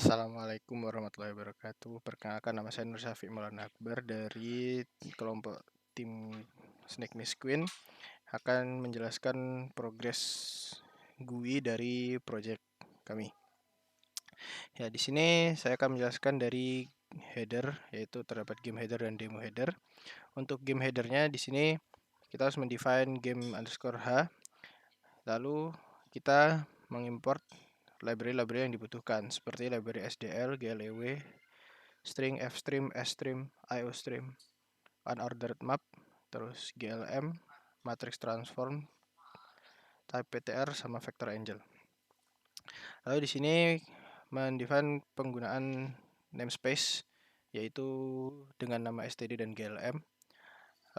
Assalamualaikum warahmatullahi wabarakatuh. Perkenalkan, nama saya Nur Syafiq Maulana Akbar dari kelompok tim Snake Miss Queen, akan menjelaskan progres GUI dari project kami. Ya, di sini saya akan menjelaskan dari header, yaitu terdapat game header dan demo header. Untuk game headernya di sini kita harus mendefine game_h, lalu kita mengimport library-library yang dibutuhkan seperti library SDL, GLEW, string, fstream, sstream, iostream, unordered map, terus GLM, matrix transform, type ptr, sama vector angel. Lalu di sini mendefine penggunaan namespace, yaitu dengan nama std dan glm.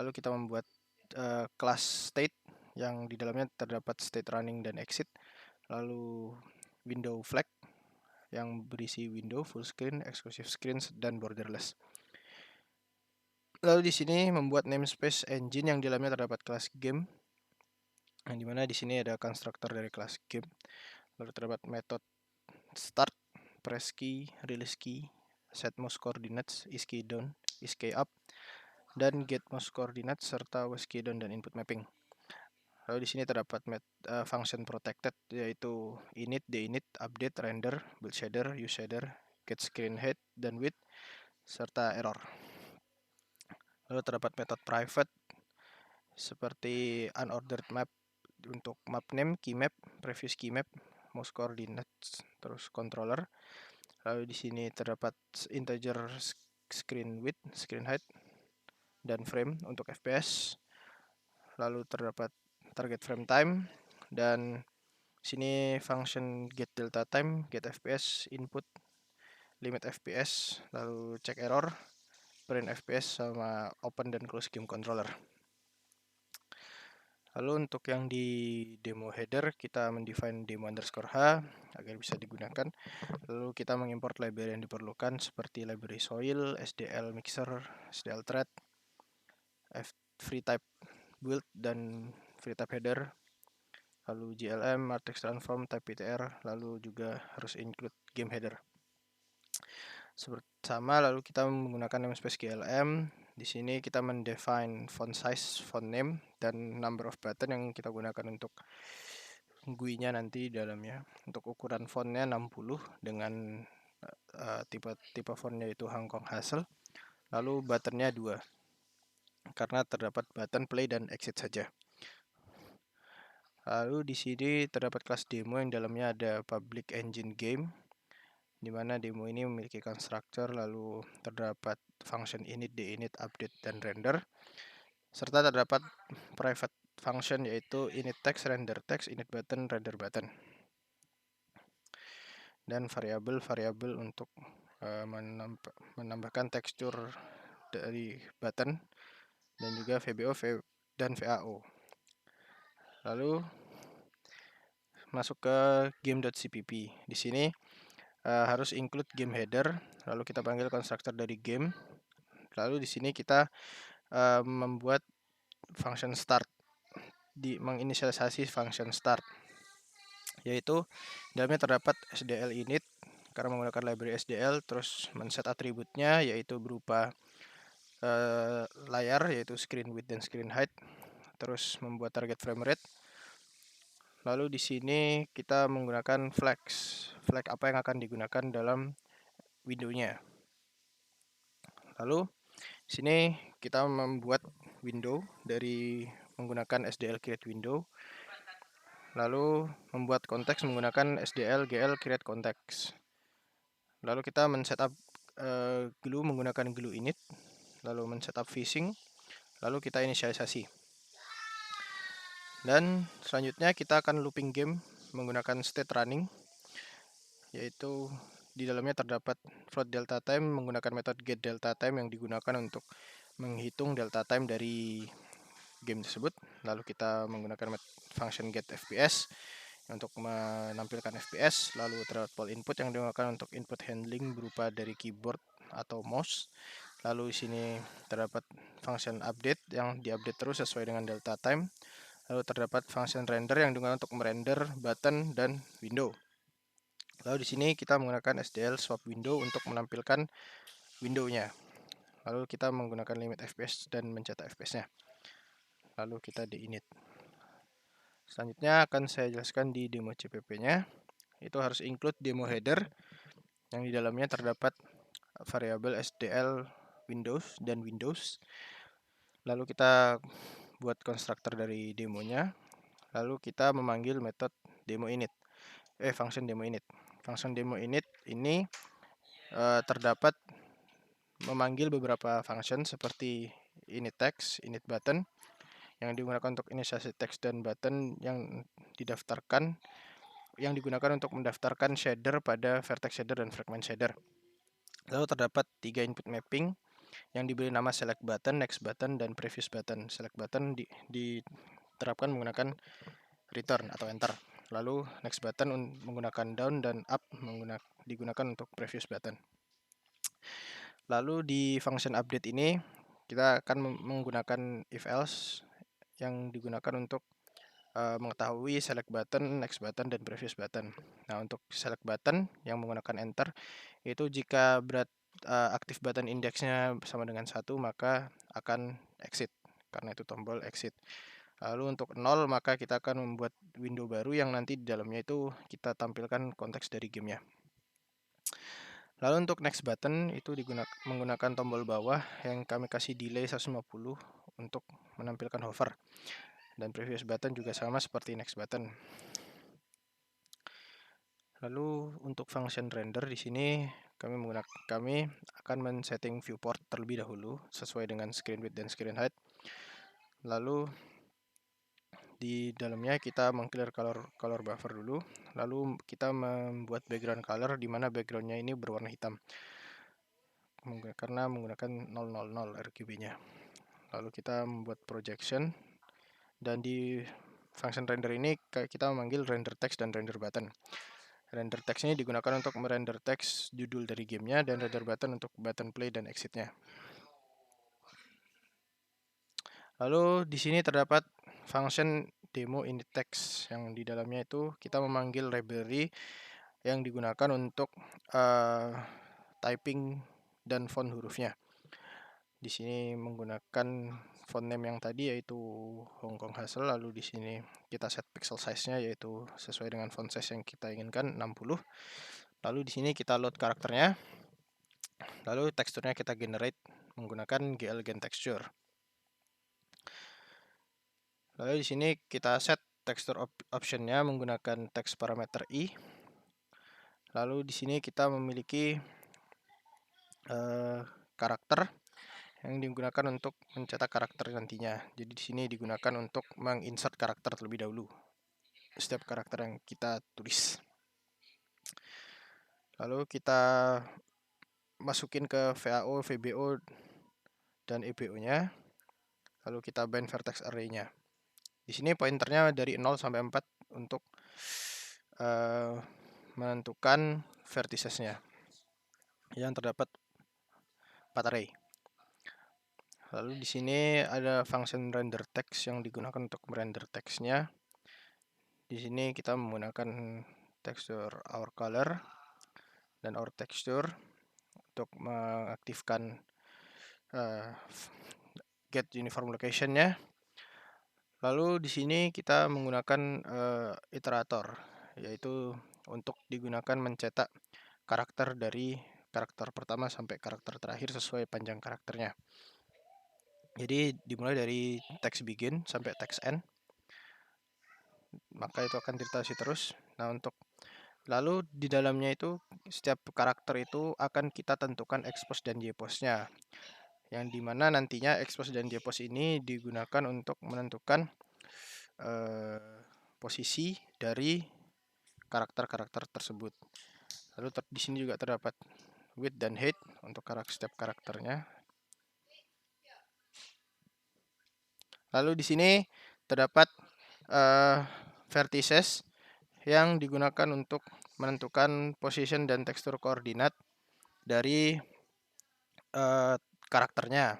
Lalu kita membuat class state yang di dalamnya terdapat state running dan exit. Lalu window flag yang berisi window, full screen, exclusive screens, dan borderless. Lalu di sini membuat namespace engine yang di dalamnya terdapat kelas game, yang dimana di sini ada constructor dari kelas game. Lalu terdapat metode start, press key, release key, set mouse coordinates, is key down, is key up, dan get mouse coordinates serta was key down dan input mapping. Lalu di sini terdapat function protected, yaitu init, deinit, update, render, build shader, use shader, get screen height dan width, serta error. Lalu terdapat metode private seperti unordered map untuk map name, key map, previous key map, mouse coordinates, terus controller. Lalu di sini terdapat integer screen width, screen height, dan frame untuk FPS. Lalu terdapat target frame time, dan sini function get delta time, get FPS, input, limit FPS, lalu check error, print FPS, sama open dan close game controller. Lalu untuk yang di demo header, kita mendefine demo_h agar bisa digunakan. Lalu kita mengimport library yang diperlukan seperti library soil, SDL mixer, SDL thread, free type build, dan free type header. Lalu GLM, matrix transform, type ptr, lalu juga harus include game header. Sama, lalu kita menggunakan namespace GLM. Di sini kita mendefine font size, font name, dan number of button yang kita gunakan untuk GUI-nya nanti di dalamnya. Untuk ukuran fontnya 60 dengan tipe fontnya itu Hong Kong Hassel. Lalu buttonnya 2 karena terdapat button play dan exit saja. Lalu di sini terdapat kelas demo yang dalamnya ada public engine game, di mana demo ini memiliki constructor, lalu terdapat function init, deinit, update, dan render, serta terdapat private function yaitu init text, render text, init button, render button, dan variabel untuk menambahkan tekstur dari button, dan juga VBO dan VAO. Lalu masuk ke game.cpp. Di sini harus include game header, lalu kita panggil constructor dari game. Lalu di sini kita membuat function start, menginisialisasi function start, yaitu dalamnya terdapat SDL init karena menggunakan library SDL, terus men-set atributnya yaitu berupa layar, yaitu screen width dan screen height, terus membuat target frame rate. Lalu di sini kita menggunakan flag apa yang akan digunakan dalam windownya. Lalu di sini kita membuat window dari menggunakan SDL create window. Lalu membuat konteks menggunakan SDL GL create context. Lalu kita men-setup glue menggunakan glue init, lalu men-setup phishing, lalu kita inisialisasi. Dan selanjutnya kita akan looping game menggunakan state running, yaitu di dalamnya terdapat float delta time menggunakan metode get delta time yang digunakan untuk menghitung delta time dari game tersebut. Lalu kita menggunakan function get fps untuk menampilkan FPS, lalu terdapat poll input yang digunakan untuk input handling berupa dari keyboard atau mouse. Lalu di sini terdapat function update yang diupdate terus sesuai dengan delta time. Lalu terdapat function render yang digunakan untuk merender button dan window. Lalu di sini kita menggunakan SDL swap window untuk menampilkan window-nya. Lalu kita menggunakan limit FPS dan mencetak FPS-nya. Lalu kita di init. Selanjutnya akan saya jelaskan di demo CPP-nya. Itu harus include demo header yang di dalamnya terdapat variabel SDL Windows dan Windows. Lalu kita buat konstruktor dari demonya. Lalu kita memanggil metode demo init. Function demo init. Function demo init ini terdapat memanggil beberapa function seperti init text, init button yang digunakan untuk inisiasi text dan button yang didaftarkan yang digunakan untuk mendaftarkan shader pada vertex shader dan fragment shader. Lalu terdapat 3 input mapping yang diberi nama select button, next button, dan previous button. Select button diterapkan menggunakan return atau enter. Lalu next button menggunakan down dan up digunakan untuk previous button. Lalu di function update ini kita akan menggunakan if else yang digunakan untuk mengetahui select button, next button, dan previous button. Nah, untuk select button yang menggunakan enter itu jika aktif button indeksnya sama dengan 1 maka akan exit karena itu tombol exit. Lalu untuk 0 maka kita akan membuat window baru yang nanti di dalamnya itu kita tampilkan konteks dari gamenya. Lalu untuk next button itu menggunakan tombol bawah yang kami kasih delay 150 untuk menampilkan hover. Dan previous button juga sama seperti next button. Lalu untuk function render di sini kami akan men-setting viewport terlebih dahulu sesuai dengan screen width dan screen height. Lalu di dalamnya kita meng-clear color buffer dulu. Lalu kita membuat background color di mana backgroundnya ini berwarna hitam karena menggunakan 000 RGB-nya. Lalu kita membuat projection dan di function render ini kita memanggil render text dan render button. Render text ini digunakan untuk merender teks judul dari gamenya dan render button untuk button play dan exitnya. Lalu di sini terdapat function demo init text yang di dalamnya itu kita memanggil library yang digunakan untuk typing dan font hurufnya. Di sini menggunakan font name yang tadi yaitu Hong Kong Hassel. Lalu di sini kita set pixel size-nya yaitu sesuai dengan font size yang kita inginkan 60. Lalu di sini kita load karakternya. Lalu teksturnya kita generate menggunakan GL Gen Texture. Lalu di sini kita set texture optionnya menggunakan text parameter i. Lalu di sini kita memiliki karakter yang digunakan untuk mencetak karakter nantinya. Jadi di sini digunakan untuk menginsert karakter terlebih dahulu. Setiap karakter yang kita tulis. Lalu kita masukin ke VAO, VBO, dan EBO-nya. Lalu kita bind vertex array-nya. Di sini pointernya dari 0 sampai 4 untuk menentukan verticesnya yang terdapat 4 array. Lalu di sini ada function render text yang digunakan untuk merender teksnya. Di sini kita menggunakan texture our color dan our texture untuk mengaktifkan get uniform location-nya. Lalu di sini kita menggunakan iterator, yaitu untuk digunakan mencetak karakter dari karakter pertama sampai karakter terakhir sesuai panjang karakternya. Jadi dimulai dari text begin sampai text end, maka itu akan ditasi terus. Nah, lalu di dalamnya itu setiap karakter itu akan kita tentukan expose dan jpose-nya, yang dimana nantinya expose dan jpose ini digunakan untuk menentukan posisi dari karakter-karakter tersebut. Lalu di sini juga terdapat width dan height untuk setiap karakternya. Lalu di sini terdapat vertices yang digunakan untuk menentukan position dan tekstur koordinat dari karakternya.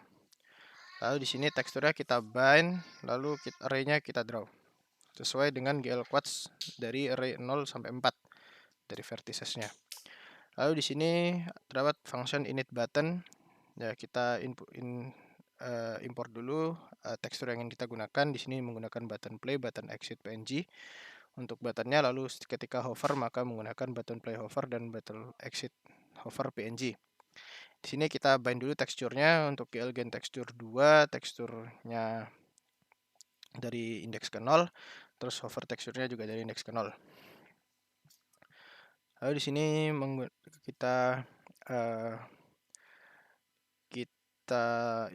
Lalu di sini teksturnya kita bind, lalu array-nya kita draw sesuai dengan GL quads dari array 0 sampai 4. dari verticesnya. Lalu di sini terdapat function init button. Ya, kita import dulu tekstur yang ingin kita gunakan. Di sini menggunakan button play, button exit PNG untuk buttonnya. Lalu ketika hover maka menggunakan button play hover dan button exit hover PNG. Di sini kita bind dulu teksturnya. Untuk GL-Gen tekstur 2, teksturnya dari indeks ke 0, terus hover teksturnya juga dari indeks ke 0. Lalu di sini kita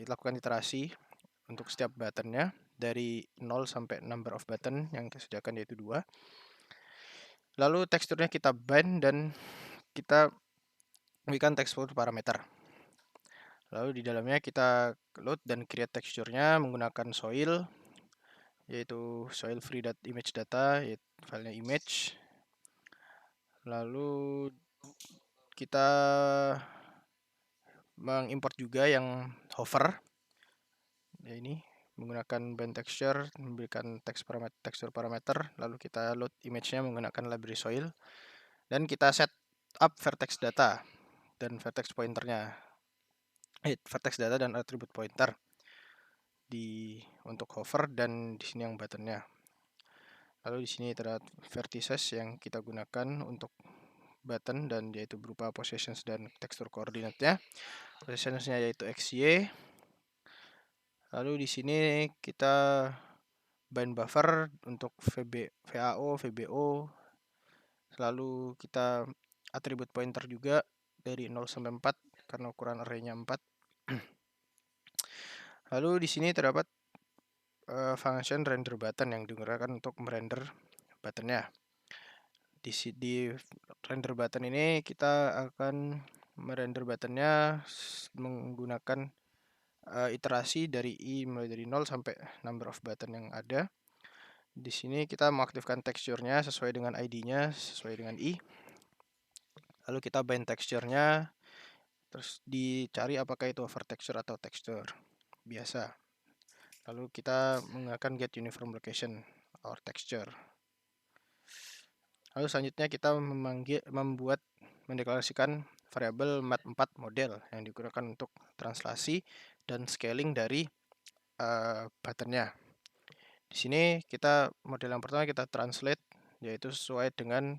lakukan iterasi untuk setiap buttonnya dari 0 sampai number of button yang kita sediakan yaitu 2. Lalu teksturnya kita bind dan kita berikan texture parameter. Lalu di dalamnya kita load dan create teksturnya menggunakan soil, yaitu soil free.image data, yaitu filenya image. Lalu kita mengimport juga yang hover, ya ini menggunakan bind texture, memberikan tekstur parameter, lalu kita load image-nya menggunakan library soil, dan kita set up vertex data dan vertex pointernya, vertex data dan attribute pointer untuk hover, dan di sini yang buttonnya. Lalu di sini terdapat vertices yang kita gunakan untuk button, dan yaitu berupa positions dan tekstur koordinatnya. Positionsnya yaitu XY. Lalu di sini kita bind buffer untuk VAO, VBO. Lalu kita attribute pointer juga dari 0 sampai 4 karena ukuran array-nya 4. Lalu di sini terdapat function render button yang digunakan untuk merender buttonnya. Di render button ini kita akan merender buttonnya menggunakan iterasi dari i mulai dari 0 sampai number of button yang ada. Di sini kita mengaktifkan teksturnya sesuai dengan ID-nya, sesuai dengan i. Lalu kita bind teksturnya, terus dicari apakah itu hover texture atau tekstur biasa. Lalu kita menggunakan get uniform location or texture. Lalu selanjutnya kita mendeklarasikan variabel mat4 model yang digunakan untuk translasi dan scaling dari buttonnya. Di sini model yang pertama kita translate, yaitu sesuai dengan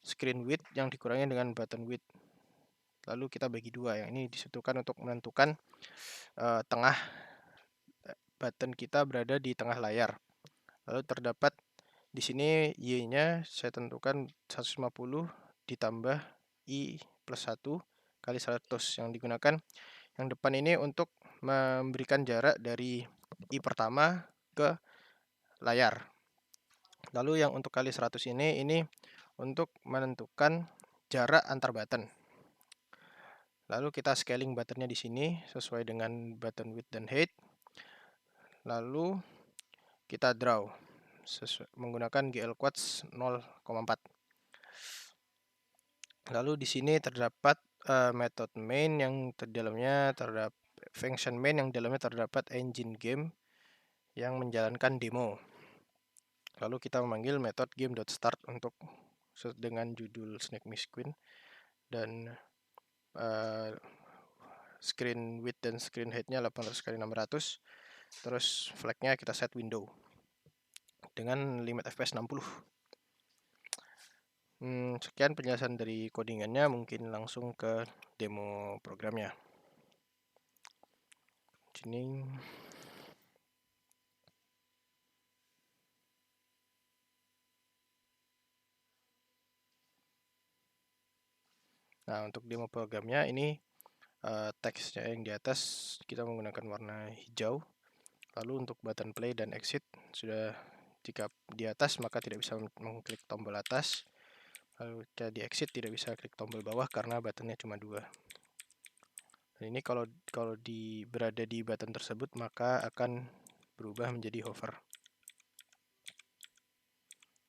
screen width yang dikurangi dengan button width. Lalu kita bagi dua, yang ini disatukan untuk menentukan tengah button kita berada di tengah layar. Lalu terdapat di sini y-nya saya tentukan 150 ditambah i plus 1 kali 100 yang digunakan. Yang depan ini untuk memberikan jarak dari i pertama ke layar. Lalu yang untuk kali 100 ini untuk menentukan jarak antar button. Lalu kita scaling buttonnya di sini sesuai dengan button width dan height. Lalu kita draw menggunakan GL quads 0,4. Lalu di sini terdapat method main yang dalamnya terdapat function main yang dalamnya terdapat engine game yang menjalankan demo. Lalu kita memanggil method game.start untuk dengan judul Snake Miss Queen, dan screen width dan screen height-nya 800 x 600. Terus flag-nya kita set window dengan limit FPS 60. Sekian penjelasan dari codingannya, mungkin langsung ke demo programnya. Sini. Nah, untuk demo programnya ini teksnya yang di atas kita menggunakan warna hijau. Lalu untuk button play dan exit sudah, jika di atas maka tidak bisa mengklik tombol atas. Lalu jika di exit tidak bisa klik tombol bawah karena buttonnya cuma 2. Dan ini kalau berada di button tersebut maka akan berubah menjadi hover.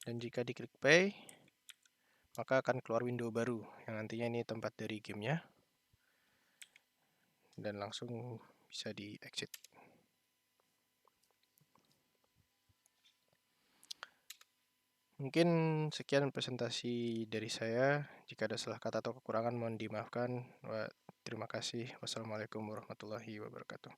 Dan jika diklik play maka akan keluar window baru yang nantinya ini tempat dari gamenya, dan langsung bisa di exit. Mungkin sekian presentasi dari saya. Jika ada salah kata atau kekurangan mohon dimaafkan. Terima kasih. Wassalamualaikum warahmatullahi wabarakatuh.